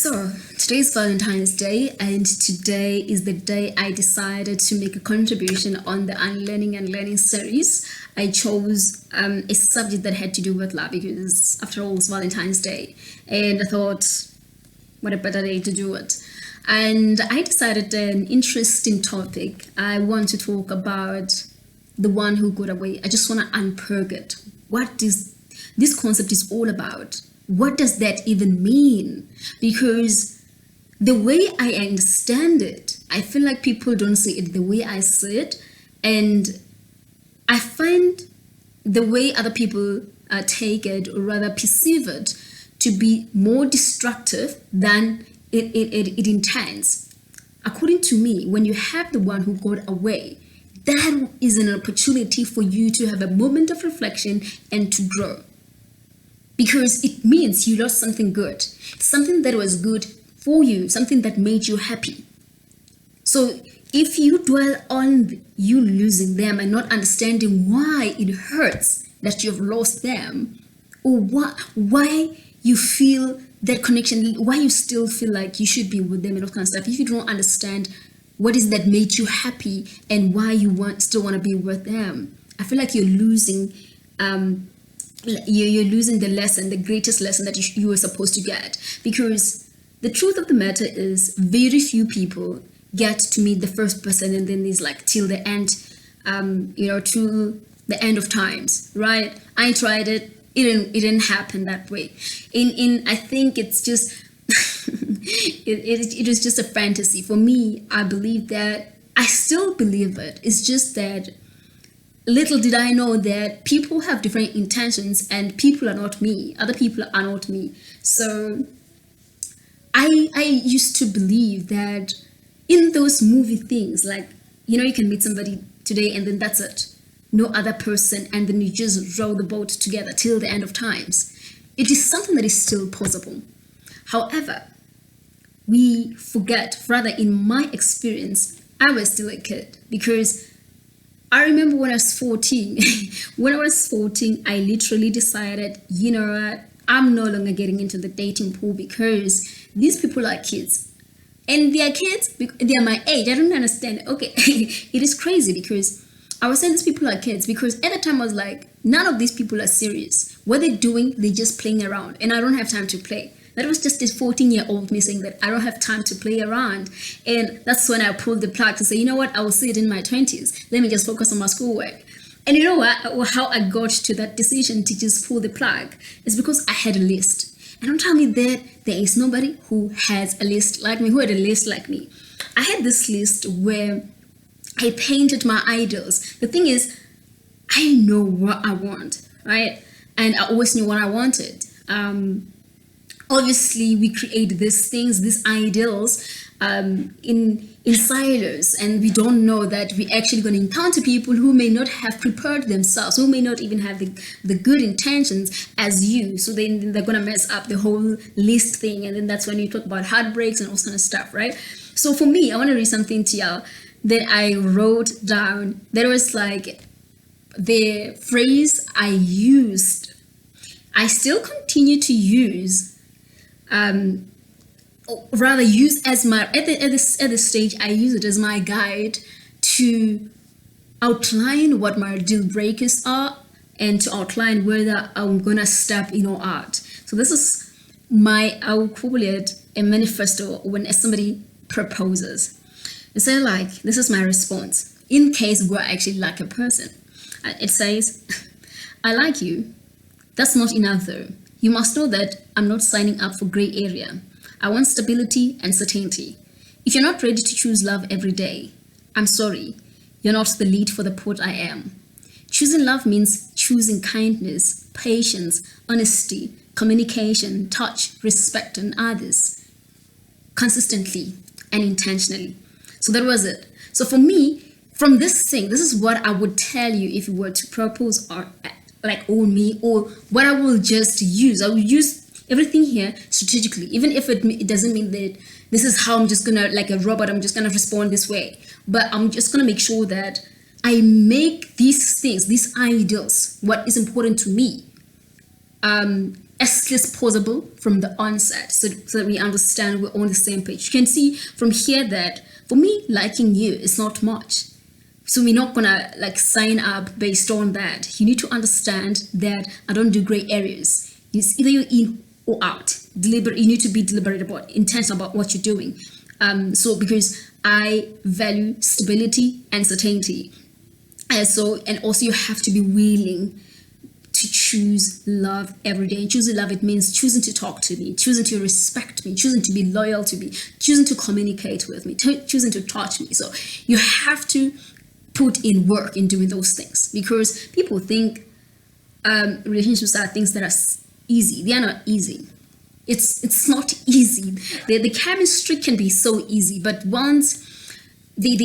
So, today is Valentine's Day, and today is the day I decided to make a contribution on the Unlearning and Learning series. I chose a subject that had to do with love because, after all, it's Valentine's Day, and I thought, what a better day to do it. And I decided an interesting topic. I want to talk about the one who got away. I just want to unpack it. What is this concept is all about? What does that even mean? Because the way I understand it, I feel like people don't see it the way I see it. And I find the way other people take it, or rather perceive it, to be more destructive than it intends. According to me, when you have the one who got away, that is an opportunity for you to have a moment of reflection and to grow. Because it means you lost something good, something that was good for you, something that made you happy. So if you dwell on you losing them and not understanding why it hurts that you've lost them, or why you feel that connection, why you still feel like you should be with them and all kind of stuff, if you don't understand what is that made you happy and why you still want to be with them, I feel like you're losing you're losing the lesson, the greatest lesson that you were supposed to get. Because the truth of the matter is, very few people get to meet the first person and then there's like till the end, to the end of times, right? I tried it. It didn't happen that way. I think it's just it is just a fantasy for me. I believe that. I still believe it. It's just that little did I know that people have different intentions and people are not me. Other people are not me. So I used to believe that in those movie things, like, you can meet somebody today and then that's it. No other person, and then you just row the boat together till the end of times. It is something that is still possible. However, we forget, rather in my experience, I was still a kid, because I remember when I was 14, I literally decided, you know what, I'm no longer getting into the dating pool because these people are kids. And they are kids, they are my age. I don't understand. Okay, it is crazy because I was saying these people are kids because at the time I was like, none of these people are serious. What they're doing, they're just playing around, and I don't have time to play. That was just this 14-year-old me saying that I don't have time to play around. And that's when I pulled the plug to say, you know what, I will see it in my 20s. Let me just focus on my schoolwork. And you know what, how I got to that decision to just pull the plug is because I had a list. And don't tell me that there is nobody who has a list like me, who had a list like me. I had this list where I painted my idols. The thing is, I know what I want, right? And I always knew what I wanted. Obviously, we create these things, these ideals, in silos, and we don't know that we're actually going to encounter people who may not have prepared themselves, who may not even have the good intentions as you. So then they're going to mess up the whole list thing, and then that's when you talk about heartbreaks and all kind of stuff, right? So for me, I want to read something to y'all that I wrote down. That was like the phrase I used. I still continue to use. Rather use as my at this stage, I use it as my guide to outline what my deal breakers are and to outline whether I'm gonna step in or out. So this is I will call it a manifesto when somebody proposes. And so this is my response in case we're actually like a person. It says, I like you. That's not enough though. You must know that I'm not signing up for gray area. I want stability and certainty. If you're not ready to choose love every day, I'm sorry, you're not the lead for the port I am. Choosing love means choosing kindness, patience, honesty, communication, touch, respect, and others consistently and intentionally. So that was it. So for me, from this thing, this is what I would tell you if you were to propose or on me, or what I will just use. I will use everything here strategically, even if it doesn't mean that this is how I'm just gonna, like a robot, I'm just gonna respond this way. But I'm just gonna make sure that I make these things, these ideals, what is important to me, as less possible from the onset, so that we understand we're on the same page. You can see from here that for me, liking you is not much. So we're not gonna like sign up based on that. You need to understand that I don't do gray areas. It's either you're in or out. Deliberate. You need to be deliberate about, intentional about what you're doing. So because I value stability and certainty, and also you have to be willing to choose love every day. And choosing love, it means choosing to talk to me, choosing to respect me, choosing to be loyal to me, choosing to communicate with me, choosing to touch me. So you have to put in work in doing those things, because people think relationships are things that are easy. They are not easy. It's not easy. The chemistry can be so easy, but once the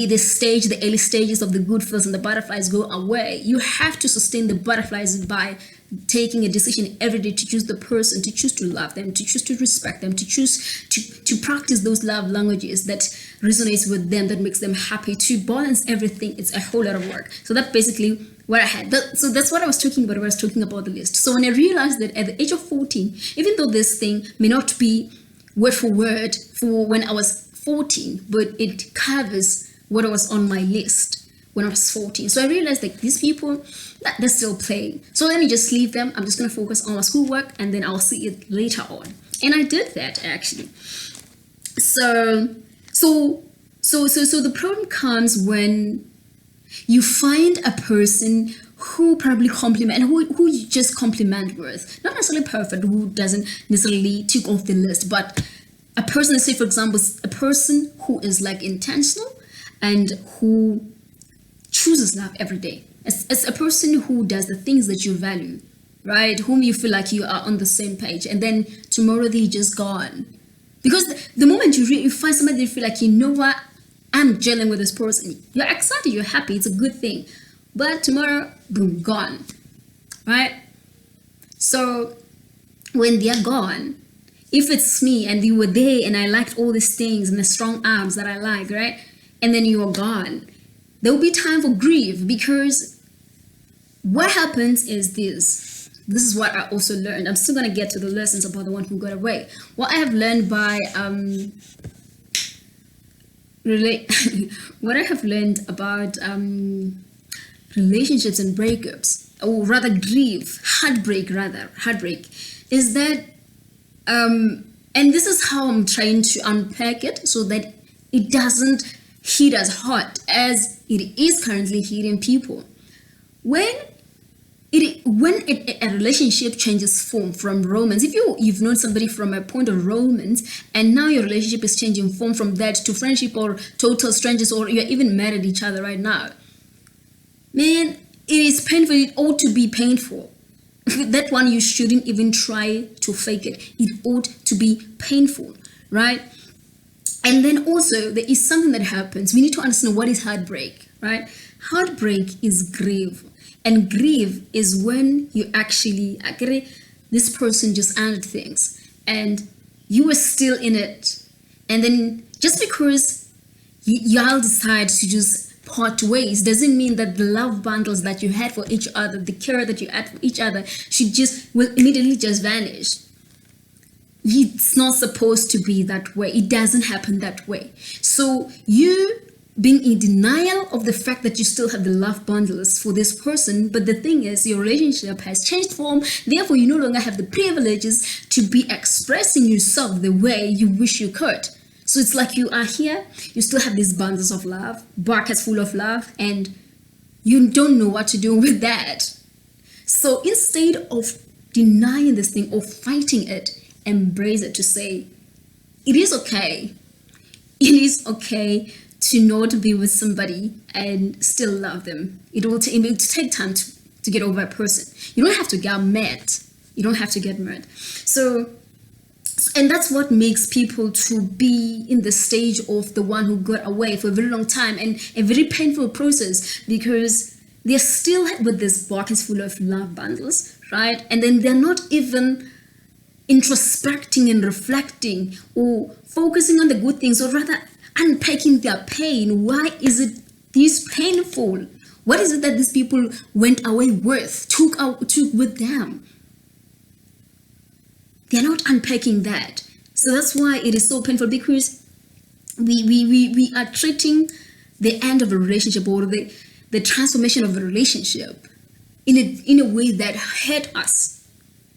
early stages of the good feels and the butterflies go away, you have to sustain the butterflies by taking a decision every day to choose the person, to choose to love them, to choose to respect them, to choose to practice those love languages that resonates with them, that makes them happy, to balance everything. It's a whole lot of work. So that's basically what I had. So that's what I was talking about when I was talking about the list. So when I realized that at the age of 14, even though this thing may not be word for word for when I was 14, but it covers what was on my list when I was 14. So I realized that these people, they're still playing. So let me just leave them. I'm just going to focus on my schoolwork, and then I'll see it later on. And I did that actually. So the problem comes when you find a person who probably compliment, who you just compliment with, not necessarily perfect, who doesn't necessarily tick off the list, but a person, let's say for example, a person who is like intentional and who chooses love every day. It's a person who does the things that you value, right? Whom you feel like you are on the same page, and then tomorrow they just gone. Because the moment you find somebody, you feel like, you know what, I'm gelling with this person. You're excited, you're happy, it's a good thing. But tomorrow, boom, gone, right? So when they're gone, if it's me and you were there and I liked all these things and the strong arms that I like, right? And then you are gone, there will be time for grief, because what happens is this is what I also learned. I'm still going to get to the lessons about the one who got away. What I have learned by what I have learned about relationships and breakups, or rather grief, heartbreak, is that and this is how I'm trying to unpack it so that it doesn't hit as hard as it is currently hitting people. When a relationship changes form from romance, if you've known somebody from a point of romance, and now your relationship is changing form from that to friendship or total strangers, or you're even mad at each other right now, man, it is painful. It ought to be painful. That one, you shouldn't even try to fake it. It ought to be painful, right? And then also there is something that happens. We need to understand what is heartbreak, right? Heartbreak is grief. And grief is when you actually agree, this person just ended things and you were still in it. And then just because y'all decide to just part ways doesn't mean that the love bundles that you had for each other, the care that you had for each other, will immediately just vanish. It's not supposed to be that way. It doesn't happen that way. So you being in denial of the fact that you still have the love bundles for this person, but the thing is your relationship has changed form, therefore you no longer have the privileges to be expressing yourself the way you wish you could. So it's like you are here, you still have these bundles of love, buckets full of love, and you don't know what to do with that. So instead of denying this thing or fighting it, embrace it, to say it is okay. It is okay to not be with somebody and still love them. It will take time to get over a person. You don't have to get mad. You don't have to get mad. So, and that's what makes people to be in the stage of the one who got away for a very long time, and a very painful process, because they're still with this box full of love bundles, right? And then they're not even introspecting and reflecting or focusing on the good things, or rather unpacking their pain. Why is it this painful? What is it that these people went away with, took with them? they're not unpacking that. So that's why it is so painful, because we are treating the end of a relationship, or the transformation of a relationship, in a way that hurt us.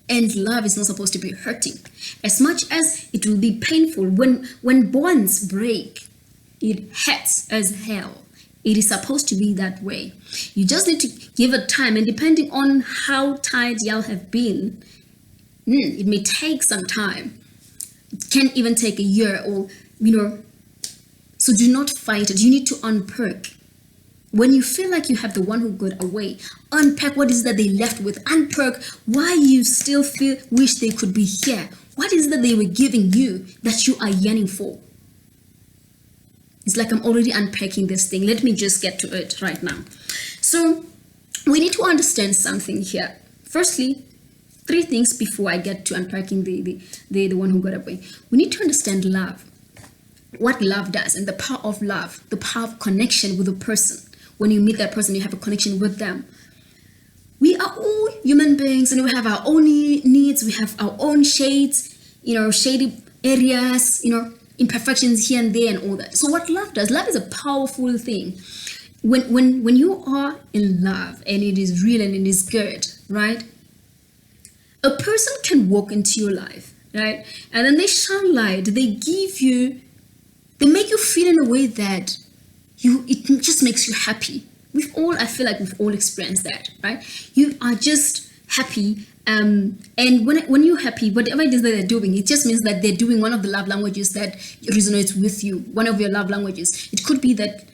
And love is not supposed to be hurting. As much as it will be painful when bonds break, it hurts as hell. It is supposed to be that way. You just need to give it time, and depending on how tired y'all have been, it may take some time. It can even take a year, or so do not fight it. You need to unpack. When you feel like you have the one who got away, unpack what is that they left with. Unpack why you still wish they could be here. What is that they were giving you that you are yearning for? It's like I'm already unpacking this thing. Let me just get to it right now. So we need to understand something here. Firstly, 3 things before I get to unpacking the one who got away. We need to understand love. What love does, and the power of love, the power of connection with a person. When you meet that person, you have a connection with them. We are all human beings, and we have our own needs. We have our own shades, shady areas, imperfections here and there and all that. So what love does, love is a powerful thing. When you are in love and it is real and it is good, right? A person can walk into your life, right? And then they shine light. They make you feel in a way that it just makes you happy. I feel like we've all experienced that, right? You are just happy. And when you're happy, whatever it is that they're doing, it just means that they're doing one of the love languages that resonates with you, one of your love languages. It could be that,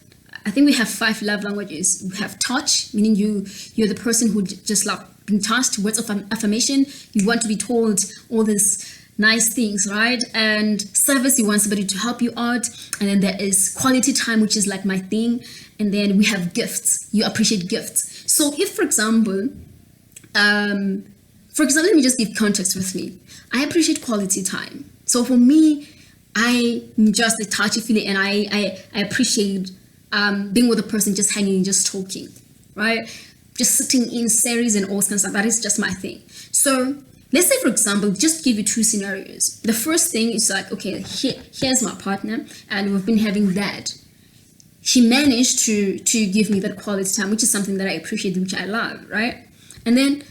I think we have 5 love languages. We have touch, meaning you're the person who just love being touched, words of affirmation. You want to be told all these nice things, right? And service, you want somebody to help you out. And then there is quality time, which is like my thing. And then we have gifts. You appreciate gifts. So if, for example, let me just give context with me. I appreciate quality time. So for me, I'm just a touchy feeling, and I appreciate being with a person, just hanging, just talking, right? Just sitting in series and all kinds of stuff. That is just my thing. So let's say, for example, just give you 2 scenarios. The first thing is like, okay, here's my partner, and we've been having that. She managed to give me that quality time, which is something that I appreciate, which I love, right? And then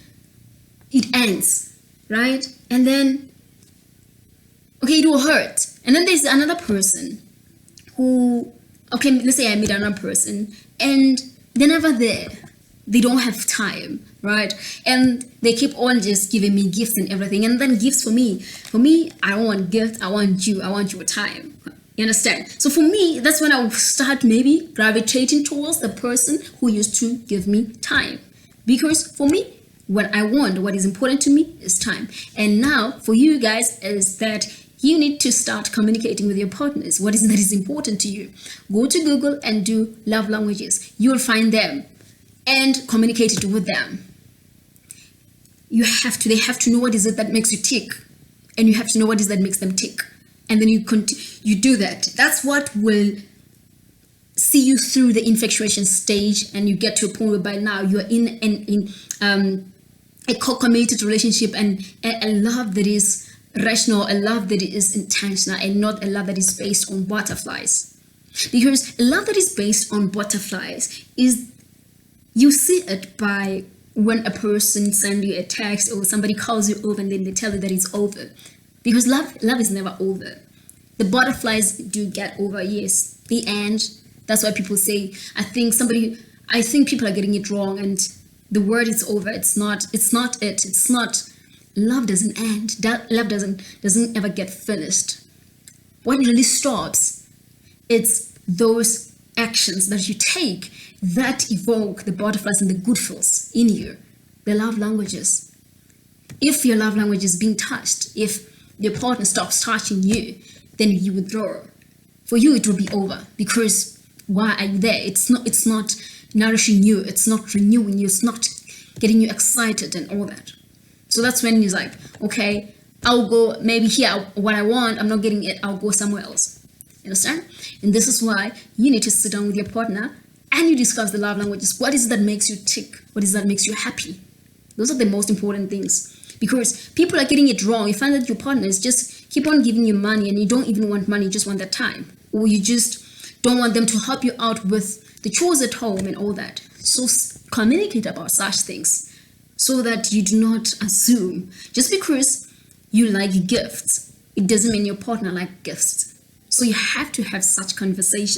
it ends, right? And then, okay, it will hurt. And then there's another person who, okay, let's say I meet another person, and they're never there. They don't have time, right? And they keep on just giving me gifts and everything. And then gifts for me, I don't want gifts. I want your time. You understand? So for me, that's when I will start maybe gravitating towards the person who used to give me time. Because for me, what is important to me is time. And now for you guys is that you need to start communicating with your partners. What is it that is important to you? Go to Google and do love languages. You'll find them and communicate it with them. They have to know what is it that makes you tick, and you have to know what is that makes them tick. And then you do that. That's what will see you through the infatuation stage, and you get to a point where by now you're in a co-committed relationship, and a love that is rational, a love that is intentional, and not a love that is based on butterflies. Because a love that is based on butterflies is, you see it by when a person sends you a text or somebody calls you over and then they tell you that it's over. Because love is never over. The butterflies do get over, yes. The end. That's why people say, I think people are getting it wrong, and the word is over. It's not. Love doesn't end. Love doesn't ever get finished. What really stops, it's those actions that you take that evoke the butterflies and the good feels in you. The love languages. If your love language is being touched, if your partner stops touching you, then you withdraw. For you, it will be over, because why are you there? It's not nourishing you. It's not renewing you. It's not getting you excited and all that. So that's when you're like, okay, I'll go maybe here, what I want, I'm not getting it, I'll go somewhere else. You understand? And this is why you need to sit down with your partner and you discuss the love languages. What is it that makes you tick? What is it that makes you happy? Those are the most important things. because people are getting it wrong. You find that your partners just keep on giving you money and you don't even want money, you just want their time, or you just don't want them to help you out with the chores at home and all that. So communicate about such things so that you do not assume just because you like gifts, it doesn't mean your partner likes gifts. So you have to have such conversations.